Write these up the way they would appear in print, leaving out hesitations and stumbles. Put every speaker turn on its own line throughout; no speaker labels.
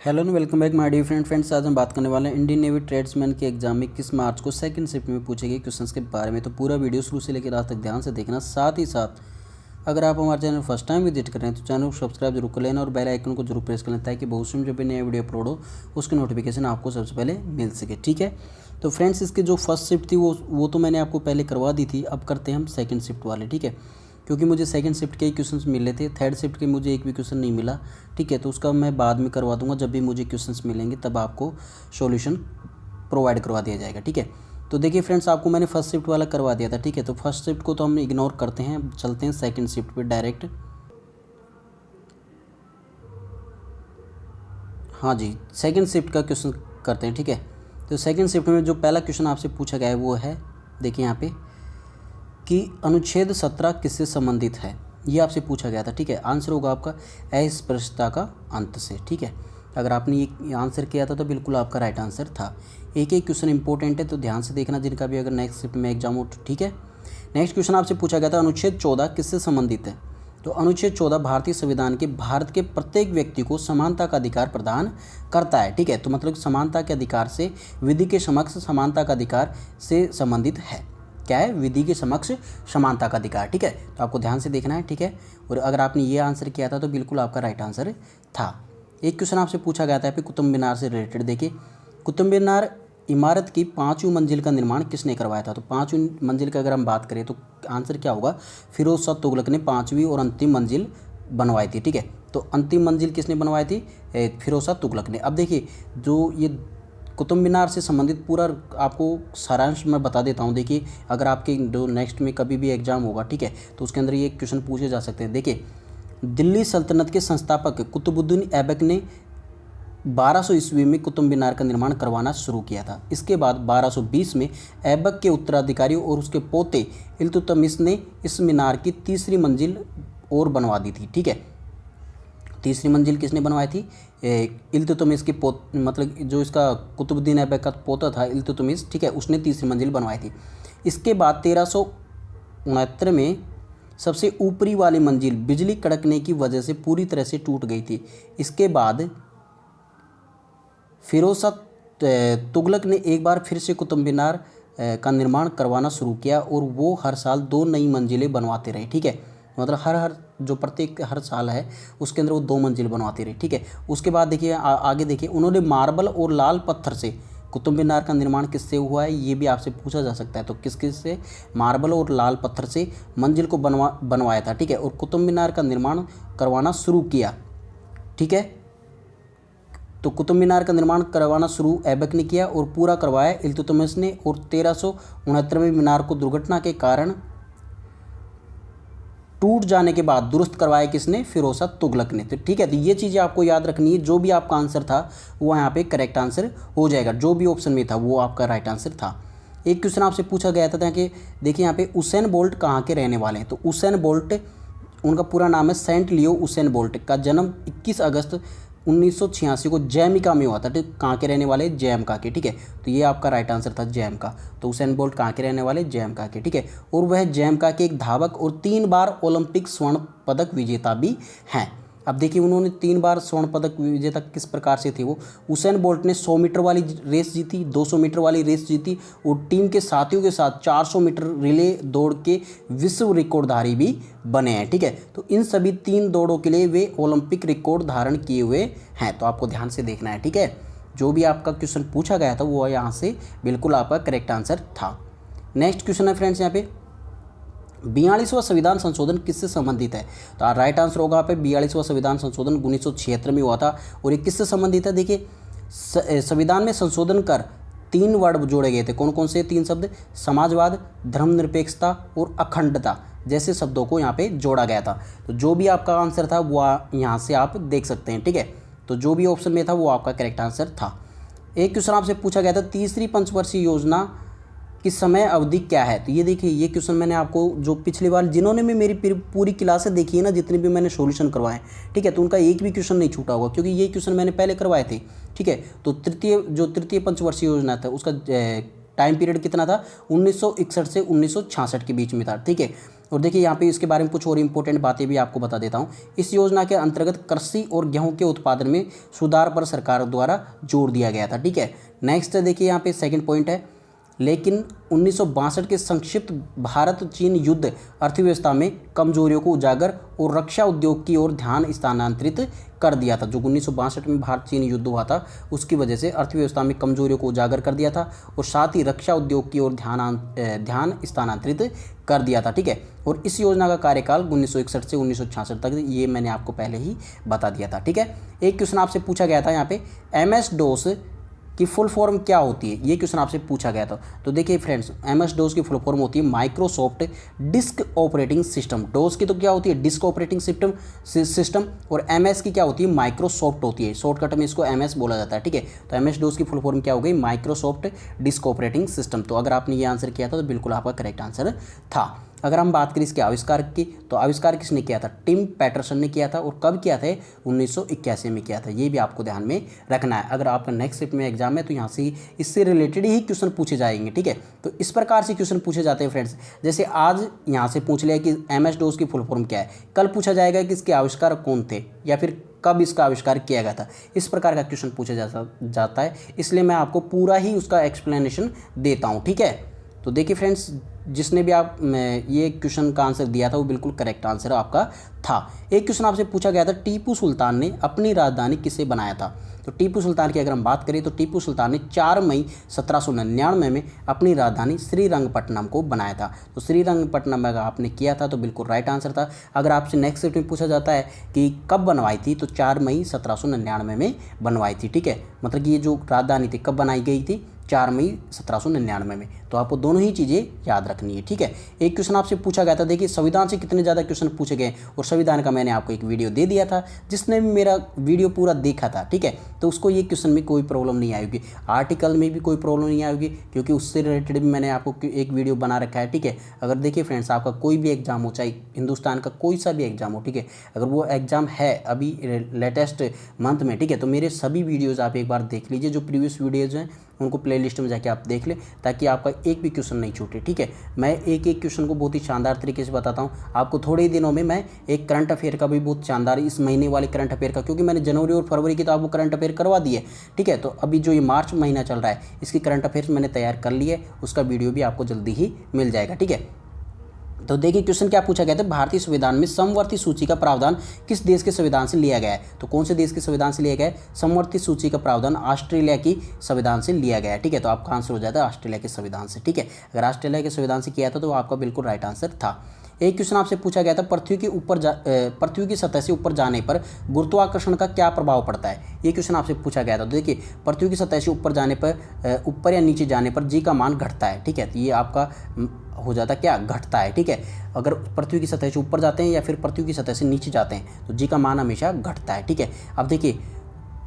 Hello and welcome back my dear friends. आज हम बात करने वाले हैं इंडियन नेवी ट्रेड्समैन के एग्जाम में किस मार्च को सेकंड शिफ्ट में पूछे गए क्वेश्चंस के बारे में। तो पूरा वीडियो शुरू से लेकर लास्ट तक ध्यान से देखना। साथ ही साथ अगर आप हमारे चैनल फर्स्ट टाइम विजिट कर रहे हैं तो चैनल को सब्सक्राइब जरूर कर लेना और बेल आइकन को जरूर प्रेस कर लेना ताकि बहुत से जब भी नया वीडियो अपलोड हो उसकी नोटिफिकेशन आपको सबसे पहले मिल सके। ठीक है, तो फ्रेंड्स इसकी जो फर्स्ट शिफ्ट थी वो तो मैंने आपको पहले करवा दी थी। अब करते हैं हम सेकेंड शिफ्ट वाले। ठीक है, क्योंकि मुझे सेकंड शिफ्ट के ही क्वेश्चंस मिले थे, थर्ड शिफ्ट के मुझे एक भी क्वेश्चन नहीं मिला। ठीक है, तो उसका मैं बाद में करवा दूंगा, जब भी मुझे क्वेश्चंस मिलेंगे तब आपको सॉल्यूशन प्रोवाइड करवा दिया जाएगा। ठीक है, तो देखिए फ्रेंड्स, आपको मैंने फर्स्ट शिफ्ट वाला करवा दिया था। ठीक है, तो फर्स्ट शिफ्ट को तो हम इग्नोर करते हैं, चलते हैं सेकेंड शिफ्ट पर डायरेक्ट। हाँ जी, सेकेंड शिफ्ट का क्वेश्चन करते हैं। ठीक है, तो सेकेंड शिफ्ट में जो पहला क्वेश्चन आपसे पूछा गया है वो है, देखिए यहाँ पे, कि अनुच्छेद 17 किससे संबंधित है, ये आपसे पूछा गया था। ठीक है, आंसर होगा आपका अस्पृश्यता का अंत से। ठीक है, अगर आपने ये आंसर किया था तो बिल्कुल आपका राइट आंसर था। एक एक क्वेश्चन इंपॉर्टेंट है तो ध्यान से देखना, जिनका भी अगर नेक्स्ट शिफ्ट में एग्जाम हो। ठीक है, नेक्स्ट क्वेश्चन आपसे पूछा गया था अनुच्छेद 14 किससे संबंधित है। तो अनुच्छेद 14 भारतीय संविधान के भारत के प्रत्येक व्यक्ति को समानता का अधिकार प्रदान करता है। ठीक है, तो मतलब समानता के अधिकार से, विधि के समक्ष समानता का अधिकार से संबंधित है। क्या है? विधि के समक्ष समानता का अधिकार। ठीक है, तो आपको ध्यान से देखना है। ठीक है, और अगर आपने ये आंसर किया था तो बिल्कुल आपका राइट आंसर था। एक क्वेश्चन आपसे पूछा गया था यहाँ पे कुतुब मीनार से रिलेटेड। देखिए, कुतुब मीनार इमारत की 5वीं मंजिल का निर्माण किसने करवाया था। तो 5वीं मंजिल की अगर हम बात करें तो आंसर क्या होगा, फिरोज शाह तुगलक ने 5वीं और अंतिम मंजिल बनवाई थी। ठीक है, तो अंतिम मंजिल किसने बनवाई थी? फिरोज शाह तुगलक ने। अब देखिए, जो ये कुतुब मीनार से संबंधित पूरा आपको सारांश मैं बता देता हूँ। देखिए, अगर आपके जो नेक्स्ट में कभी भी एग्जाम होगा, ठीक है, तो उसके अंदर ये क्वेश्चन पूछे जा सकते हैं। देखिए, दिल्ली सल्तनत के संस्थापक कुतुबुद्दीन ऐबक ने 1200 ईस्वी में कुतुब मीनार का निर्माण करवाना शुरू किया था। इसके बाद 1220 में ऐबक के उत्तराधिकारियों और उसके पोते इल्तुतमिश ने इस मीनार की तीसरी मंजिल और बनवा दी थी। ठीक है, तीसरी मंजिल किसने बनवाई थी? इल्तुतमिश की मतलब जो इसका कुतुबुद्दीन ऐबक का पोता था इल्तुतमिश, ठीक है, उसने तीसरी मंजिल बनवाई थी। इसके बाद 1369 में सबसे ऊपरी वाली मंजिल बिजली कड़कने की वजह से पूरी तरह से टूट गई थी। इसके बाद फिरोज शाह तुगलक ने एक बार फिर से कुतुब मीनार का निर्माण करवाना शुरू किया और वो हर साल 2 नई मंजिलें बनवाते रहे। ठीक है, मतलब हर जो प्रत्येक हर साल है उसके अंदर वो 2 मंजिल बनवाते रहे। ठीक है, उसके बाद देखिए आगे देखिए, उन्होंने मार्बल और लाल पत्थर से कुतुब मीनार का निर्माण किससे हुआ है, ये भी आपसे पूछा जा सकता है। तो किस किस से? मार्बल और लाल पत्थर से मंजिल को बनवाया था। ठीक है, और कुतुब मीनार का निर्माण करवाना शुरू किया। ठीक है, तो कुतुब मीनार का निर्माण करवाना शुरू ऐबक ने किया और पूरा करवाया इल्तुतमिश ने। और 1369 में मीनार को दुर्घटना के कारण टूट जाने के बाद दुरुस्त करवाया किसने? फिरोज शाह तुगलक ने। तो ठीक है, तो ये चीज़ें आपको याद रखनी है। जो भी आपका आंसर था वो यहाँ पे करेक्ट आंसर हो जाएगा। जो भी ऑप्शन में था वो आपका राइट आंसर था। एक क्वेश्चन आपसे पूछा गया था कि देखिए यहाँ पे उसेन बोल्ट कहाँ के रहने वाले हैं। तो उसेन बोल्ट, उनका पूरा नाम है सेंट लियो उसेन बोल्ट, का जन्म 21 अगस्त 1986 को जैमिका में हुआ था। ठीक, कहाँ के रहने वाले? जैमिका के। ठीक है, तो ये आपका राइट आंसर था, जैमिका। तो उसेन बोल्ट कहाँ के रहने वाले? जैमिका के। ठीक है, और वह जैमिका के एक धावक और 3 बार ओलंपिक स्वर्ण पदक विजेता भी हैं। अब देखिए, उन्होंने 3 बार स्वर्ण पदक विजेता किस प्रकार से थे वो। उसेन बोल्ट ने 100 मीटर वाली रेस जीती, 200 मीटर वाली रेस जीती और टीम के साथियों के साथ 400 मीटर रिले दौड़ के विश्व रिकॉर्डधारी भी बने हैं। ठीक है, तो इन सभी 3 दौड़ों के लिए वे ओलंपिक रिकॉर्ड धारण किए हुए हैं। तो आपको ध्यान से देखना है। ठीक है, जो भी आपका क्वेश्चन पूछा गया था वो यहाँ से बिल्कुल आपका करेक्ट आंसर था। नेक्स्ट क्वेश्चन है फ्रेंड्स यहाँ पे, 42वां संविधान संशोधन किससे संबंधित है। तो राइट आंसर होगा पे 42वां संविधान संशोधन 1976 में हुआ था। और ये किससे संबंधित है? देखिए, संविधान में संशोधन कर 3 वर्ड जोड़े गए थे। कौन कौन से 3 शब्द? समाजवाद, धर्मनिरपेक्षता और अखंडता जैसे शब्दों को यहाँ पे जोड़ा गया था। तो जो भी आपका आंसर था वो यहाँ से आप देख सकते हैं। ठीक है, तो जो भी ऑप्शन में था वो आपका करेक्ट आंसर था। एक क्वेश्चन आपसे पूछा गया था, तीसरी पंचवर्षीय योजना की समय अवधि क्या है। तो ये देखिए, ये क्वेश्चन मैंने आपको जो पिछली बार जिन्होंने भी मेरी पूरी क्लासें देखी है ना, जितने भी मैंने सॉल्यूशन करवाए, ठीक है, तो उनका एक भी क्वेश्चन नहीं छूटा होगा, क्योंकि ये क्वेश्चन मैंने पहले करवाए थे। ठीक है, तो तृतीय पंचवर्षीय योजना था उसका टाइम पीरियड कितना था? 1961 से 1966 के बीच में था। ठीक है, और देखिए यहाँ पे इसके बारे में कुछ और इंपॉर्टेंट बातें भी आपको बता देता हूँ। इस योजना के अंतर्गत कृषि और गेहूं के उत्पादन में सुधार पर सरकार द्वारा जोर दिया गया था, ठीक है। नेक्स्ट देखिए यहाँ पे सेकंड पॉइंट है, लेकिन 1962 के संक्षिप्त भारत चीन युद्ध अर्थव्यवस्था में कमजोरियों को उजागर और रक्षा उद्योग की ओर ध्यान स्थानांतरित कर दिया था। जो 1962 में भारत चीन युद्ध हुआ था उसकी वजह से अर्थव्यवस्था में कमजोरियों को उजागर कर दिया था और साथ ही रक्षा उद्योग की ओर ध्यान स्थानांतरित कर दिया था, ठीक है। और इस योजना का कार्यकाल 1961 से 1966 तक, ये मैंने आपको पहले ही बता दिया था, ठीक है। एक क्वेश्चन आपसे पूछा गया था यहाँ पे, MS DOS की फुल फॉर्म क्या होती है, ये क्वेश्चन आपसे पूछा गया था। तो देखिए फ्रेंड्स, MS DOS की फुल फॉर्म होती है माइक्रोसॉफ्ट डिस्क ऑपरेटिंग सिस्टम। डोस की तो क्या होती है, डिस्क ऑपरेटिंग सिस्टम, और MS की क्या होती है, माइक्रोसॉफ्ट होती है। शॉर्टकट में इसको MS बोला जाता है, ठीक है। तो MS DOS की फुल फॉर्म क्या हो गई, माइक्रोसॉफ्ट डिस्क ऑपरेटिंग सिस्टम। तो अगर आपने ये आंसर किया था तो बिल्कुल आपका करेक्ट आंसर था। अगर हम बात करें इसके आविष्कार की, तो आविष्कार किसने किया था, टिम पैटरसन ने किया था। और कब किया था, 1981 में किया था। ये भी आपको ध्यान में रखना है। अगर आपका नेक्स्ट शिफ्ट में एग्जाम है तो यहाँ से इससे रिलेटेड ही क्वेश्चन पूछे जाएंगे, ठीक है। तो इस प्रकार से क्वेश्चन पूछे जाते हैं फ्रेंड्स। जैसे आज यहाँ से पूछ लिया कि MS DOS की फुल फॉर्म क्या है, कल पूछा जाएगा कि इसके आविष्कार कौन थे या फिर कब इसका आविष्कार किया गया था। इस प्रकार का क्वेश्चन पूछा जाता है, इसलिए मैं आपको पूरा ही उसका एक्सप्लेनेशन देता हूँ, ठीक है। तो देखिए फ्रेंड्स, जिसने भी आप ये क्वेश्चन का आंसर दिया था वो बिल्कुल करेक्ट आंसर आपका था। एक क्वेश्चन आपसे पूछा गया था, टीपू सुल्तान ने अपनी राजधानी किसे बनाया था। तो टीपू सुल्तान की अगर हम बात करें तो टीपू सुल्तान ने 4 मई 1799 में अपनी राजधानी श्रीरंगपट्टनम को बनाया था। तो श्रीरंगपट्टनम अगर आपने किया था तो बिल्कुल राइट आंसर था। अगर आपसे नेक्स्ट सेट में पूछा जाता है कि कब बनवाई थी, तो 4 मई 1799 में बनवाई थी, ठीक है। मतलब कि ये जो राजधानी थी कब बनाई गई थी, 4 मई 1799 में। तो आपको दोनों ही चीज़ें याद रखनी है, ठीक है। एक क्वेश्चन आपसे पूछा गया था, देखिए संविधान से कितने ज़्यादा क्वेश्चन पूछे गए, और संविधान का मैंने आपको एक वीडियो दे दिया था। जिसने भी मेरा वीडियो पूरा देखा था, ठीक है, तो उसको ये क्वेश्चन में कोई प्रॉब्लम नहीं आएगी, आर्टिकल में भी कोई प्रॉब्लम नहीं आएगी, क्योंकि उससे रिलेटेड भी मैंने आपको एक वीडियो बना रखा है, ठीक है। अगर देखिए फ्रेंड्स, आपका कोई भी एग्जाम हो, चाहे हिंदुस्तान का कोई सा भी एग्जाम हो, ठीक है, अगर वो एग्जाम है अभी लेटेस्ट मंथ में, ठीक है, तो मेरे सभी वीडियोज़ आप एक बार देख लीजिए। जो प्रीवियस वीडियोज़ हैं उनको प्लेलिस्ट में जाके आप देख लें, ताकि आपका एक भी क्वेश्चन नहीं छूटे, ठीक है। मैं एक एक क्वेश्चन को बहुत ही शानदार तरीके से बताता हूँ आपको। थोड़े ही दिनों में मैं एक करंट अफेयर का भी बहुत शानदार, इस महीने वाले करंट अफेयर का, क्योंकि मैंने जनवरी और फरवरी की तो आपको करंट अफेयर करवा दिए, ठीक है। तो अभी जो ये मार्च महीना चल रहा है इसकी करंट अफेयर्स मैंने तैयार कर लिए, उसका वीडियो भी आपको जल्दी ही मिल जाएगा, ठीक है। तो देखिए क्वेश्चन क्या पूछा गया था, भारतीय संविधान में समवर्ती सूची का प्रावधान किस देश के संविधान से लिया गया है। तो कौन से देश के संविधान से लिया गया है, समवर्ती सूची का प्रावधान ऑस्ट्रेलिया की संविधान से लिया गया है, ठीक है। तो आपका आंसर हो जाता है ऑस्ट्रेलिया के संविधान से, ठीक है। अगर ऑस्ट्रेलिया के संविधान से किया था तो आपका बिल्कुल राइट आंसर था। एक क्वेश्चन आपसे पूछा गया था, पृथ्वी की सतह से ऊपर जाने पर गुरुत्वाकर्षण का क्या प्रभाव पड़ता है। ये क्वेश्चन आपसे पूछा गया था। तो देखिए पृथ्वी की सतह से ऊपर जाने पर, ऊपर या नीचे जाने पर जी का मान घटता है, ठीक है। तो ये आपका हो जाता क्या, घटता है, ठीक है। अगर पृथ्वी की सतह से ऊपर जाते हैं या फिर पृथ्वी की सतह से नीचे जाते हैं तो जी का मान हमेशा घटता है, ठीक है। अब देखिए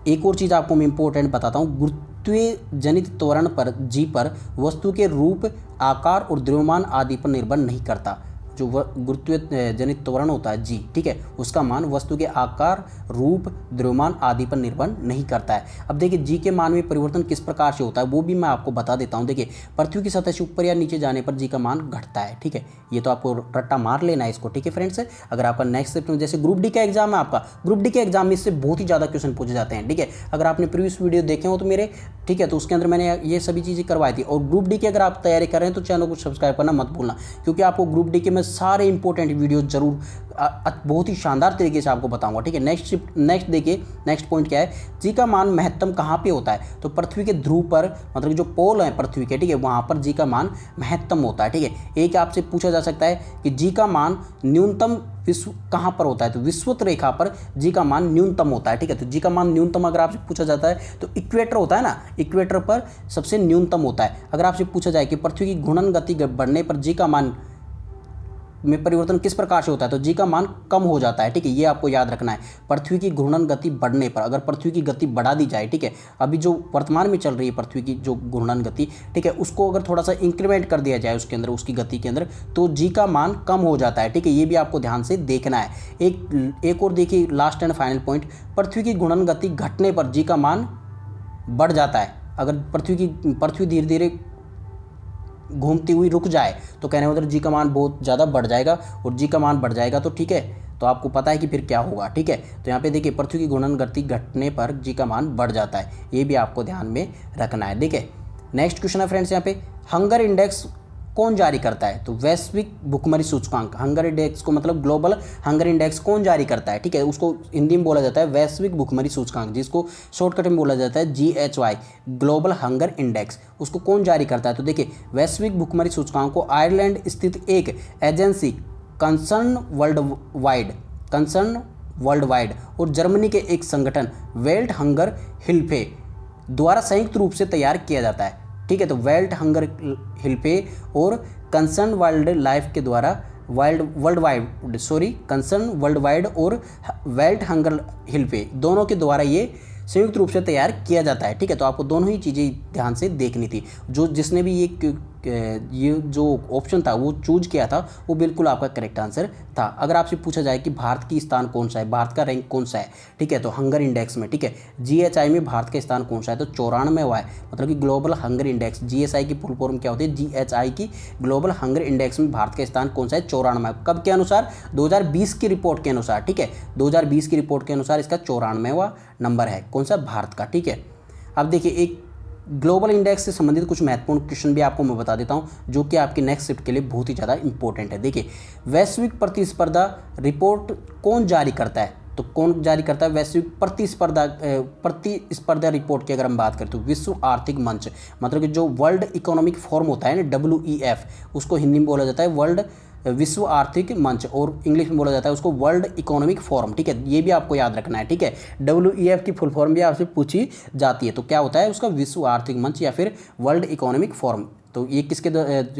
एक और चीज़ आपको मैं इंपॉर्टेंट बताता हूँ, गुरुत्वीय जनित त्वरण पर जी पर वस्तु के रूप, आकार और द्रव्यमान आदि पर निर्भर नहीं करता। जो गुरुत्वीय जनित त्वरण होता है जी, ठीक है, उसका मान वस्तु के आकार, रूप, द्रव्यमान आदि पर निर्भर नहीं करता है। अब देखिए जी के मान में परिवर्तन किस प्रकार से होता है वो भी मैं आपको बता देता हूँ। देखिए पृथ्वी की सतह से ऊपर या नीचे जाने पर जी का मान घटता है, ठीक है। ये तो आपको रट्टा मार लेना है इसको, ठीक है फ्रेंड्स। अगर आपका नेक्स्ट सेक्शन जैसे ग्रुप डी का एग्जाम है, आपका ग्रुप डी के एग्जाम में इससे बहुत ही ज़्यादा क्वेश्चन पूछे जाते हैं, ठीक है। अगर आपने प्रीवियस वीडियो देखे हो तो मेरे, ठीक है, तो उसके अंदर मैंने ये सभी चीज़ें करवाई थी। और ग्रुप डी की अगर आप तैयारी कर रहे हैं तो चैनल को सब्सक्राइब करना मत भूलना, क्योंकि आपको ग्रुप डी के मैं सारे इंपॉर्टेंट वीडियो जरूर बहुत ही शानदार तरीके से आपको बताऊंगा, ठीक है। नेक्स्ट देखिए, नेक्स्ट पॉइंट क्या है, जी का मान महत्तम कहाँ पे होता है। तो पृथ्वी के ध्रुव पर, मतलब जो पोल है पृथ्वी के, ठीक है, वहाँ पर जी का मान महत्तम होता है, ठीक है। एक आपसे पूछा जा सकता है कि जी का मान न्यूनतम विश्व कहाँ पर होता है। तो विषुवत रेखा पर जी का मान न्यूनतम होता है, ठीक है। तो जी का मान न्यूनतम अगर आपसे पूछा जाता है तो इक्वेटर होता है ना, इक्वेटर पर सबसे न्यूनतम होता है। अगर आपसे पूछा जाए कि पृथ्वी की घूर्णन गति बढ़ने पर जी का मान में परिवर्तन किस प्रकार से होता है, तो जी का मान कम हो जाता है, ठीक है। ये आपको याद रखना है, पृथ्वी की घूर्णन गति बढ़ने पर, अगर पृथ्वी की गति बढ़ा दी जाए, ठीक है, अभी जो वर्तमान में चल रही है पृथ्वी की जो घूर्णन गति, ठीक है, उसको अगर थोड़ा सा इंक्रीमेंट कर दिया जाए उसके अंदर, उसकी गति के अंदर, तो जी का मान कम हो जाता है, ठीक है। ये भी आपको ध्यान से देखना है। एक और देखिए, लास्ट एंड फाइनल पॉइंट, पृथ्वी की घूर्णन गति घटने पर जी का मान बढ़ जाता है। अगर पृथ्वी धीरे धीरे घूमती हुई रुक जाए तो कहने उधर जी का मान बहुत ज़्यादा बढ़ जाएगा, और जी का मान बढ़ जाएगा तो ठीक है, तो आपको पता है कि फिर क्या होगा, ठीक है। तो यहाँ पे देखिए पृथ्वी की घूर्णन गति घटने पर जी का मान बढ़ जाता है, ये भी आपको ध्यान में रखना है, ठीक है। नेक्स्ट क्वेश्चन है फ्रेंड्स, यहाँ पे हंगर इंडेक्स कौन जारी करता है? तो वैश्विक भुखमरी सूचकांक, हंगर इंडेक्स को मतलब ग्लोबल हंगर इंडेक्स कौन जारी करता है, ठीक है। उसको हिंदी में बोला जाता है वैश्विक भुखमरी सूचकांक, जिसको शॉर्टकट में बोला जाता है GHY, ग्लोबल हंगर इंडेक्स। उसको कौन जारी करता है? तो देखिए वैश्विक भुखमरी सूचकांक को आयरलैंड स्थित एक एजेंसी कंसर्न वर्ल्ड वाइड और जर्मनी के एक संगठन वेल्ट हंगर हिल्फे द्वारा संयुक्त रूप से तैयार किया जाता है, ठीक है। तो वेल्ट हंगर हिल्फे और कंसर्न वर्ल्ड लाइफ के द्वारा कंसर्न वर्ल्ड वाइड और वेल्ट हंगर हिल्फे दोनों के द्वारा ये संयुक्त रूप से तैयार किया जाता है, ठीक है। तो आपको दोनों ही चीज़ें ध्यान से देखनी थी। जिसने भी ये जो ऑप्शन था वो चूज किया था वो बिल्कुल आपका करेक्ट आंसर था। अगर आपसे पूछा जाए कि भारत की स्थान कौन सा है, भारत का रैंक कौन सा है, ठीक है, तो हंगर इंडेक्स में, ठीक है, GHI में भारत का स्थान कौन सा है, तो 94वां है, मतलब कि ग्लोबल हंगर इंडेक्स। GSI की फुल फॉर्म क्या होती है? GHI की ग्लोबल हंगर इंडेक्स में भारत का स्थान कौन सा है? 94वां। कब के अनुसार? 2020 की रिपोर्ट के अनुसार, ठीक है, 2020 की रिपोर्ट के अनुसार इसका 94वां नंबर है, कौन सा? भारत का, ठीक है। अब देखिए एक ग्लोबल इंडेक्स से संबंधित कुछ महत्वपूर्ण क्वेश्चन भी आपको मैं बता देता हूं, जो कि आपकी नेक्स्ट शिफ्ट के लिए बहुत ही ज़्यादा इंपॉर्टेंट है। देखिए वैश्विक प्रतिस्पर्धा रिपोर्ट कौन जारी करता है? तो कौन जारी करता है वैश्विक प्रतिस्पर्धा रिपोर्ट की? अगर हम बात करें तो विश्व आर्थिक मंच, मतलब कि जो वर्ल्ड इकोनॉमिक फोरम होता है ना, WEF, उसको हिंदी में बोला जाता है वर्ल्ड विश्व आर्थिक मंच, और इंग्लिश में बोला जाता है उसको वर्ल्ड इकोनॉमिक फोरम, ठीक है। ये भी आपको याद रखना है, ठीक है। WEF की फुल फॉर्म भी आपसे पूछी जाती है, तो क्या होता है उसका? विश्व आर्थिक मंच या फिर वर्ल्ड इकोनॉमिक फोरम। तो ये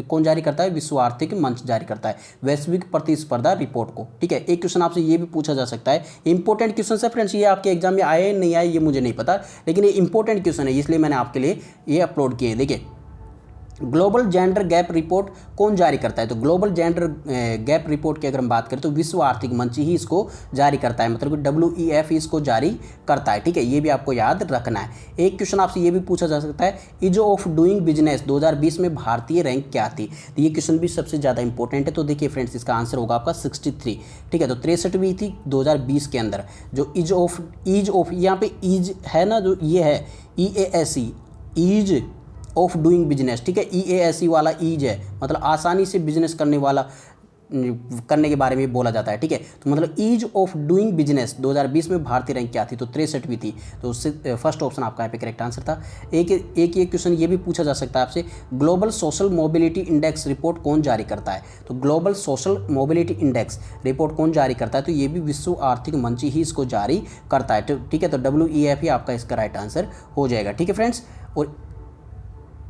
कौन जारी करता है? विश्व आर्थिक मंच जारी करता है वैश्विक प्रतिस्पर्धा रिपोर्ट को, ठीक है। एक क्वेश्चन आपसे ये भी पूछा जा सकता है, इंपॉर्टेंट क्वेश्चन है फ्रेंड्स, ये आपके एग्जाम में आए नहीं आए ये मुझे नहीं पता, लेकिन ये इंपॉर्टेंट क्वेश्चन है, इसलिए मैंने आपके लिए ये अपलोड किए। देखिए ग्लोबल जेंडर गैप रिपोर्ट कौन जारी करता है? तो ग्लोबल जेंडर गैप रिपोर्ट की अगर हम बात करें तो विश्व आर्थिक मंच ही इसको जारी करता है, मतलब कि WEF इसको जारी करता है, ठीक है। ये भी आपको याद रखना है। एक क्वेश्चन आपसे ये भी पूछा जा सकता है, ईज ऑफ डूइंग बिजनेस 2020 में भारतीय रैंक क्या थी? तो ये क्वेश्चन भी सबसे ज़्यादा इंपॉर्टेंट है। तो देखिए फ्रेंड्स इसका आंसर होगा आपका 63, ठीक है। तो 63वीं थी 2020 के अंदर। जो ईज ऑफ यहाँ पे ईज है ना, जो ये है EASE, ease of doing business, ठीक है। EASE वाला ईज है, मतलब आसानी से बिजनेस करने के बारे में बोला जाता है, ठीक है। तो मतलब ईज ऑफ डूइंग बिजनेस 2020 में भारतीय रैंक क्या थी? तो 63वीं थी। तो उससे फर्स्ट ऑप्शन आपका यहाँ पे करेक्ट आंसर था। एक ये क्वेश्चन ये भी पूछा जा सकता है आपसे, global social mobility index report कौन जारी करता है? तो global social mobility index report कौन जारी करता है? तो ये भी विश्व आर्थिक मंच ही इसको जारी करता है, ठीक है। तो WEF ही आपका इसका राइट आंसर हो जाएगा, ठीक है फ्रेंड्स। और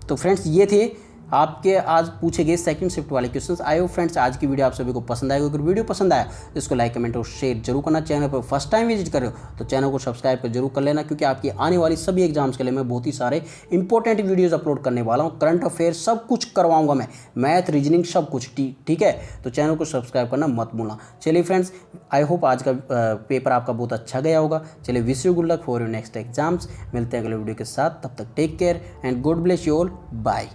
तो फ्रेंड्स ये थे आपके आज पूछे गए सेकंड शिफ्ट वाले क्वेश्चंस। आई होप फ्रेंड्स आज की वीडियो आप सभी को पसंद आएगी। अगर वीडियो पसंद आया तो इसको लाइक कमेंट और शेयर जरूर करना। चैनल पर फर्स्ट टाइम विजिट कर रहे हो तो चैनल को सब्सक्राइब कर जरूर कर लेना, क्योंकि आपकी आने वाली सभी एग्जाम्स के लिए मैं बहुत ही सारे इंपॉर्टेंट वीडियोज़ अपलोड करने वाला हूँ। करंट अफेयर सब कुछ करवाऊंगा मैं, मैथ रीजनिंग सब कुछ, ठीक है। तो चैनल को सब्सक्राइब करना मत भूलना। चलिए फ्रेंड्स आई होप आज का पेपर आपका बहुत अच्छा गया होगा। चलिए wish you good luck for your next exams. मिलते हैं अगले वीडियो के साथ, तब तक take care and God bless you all, bye.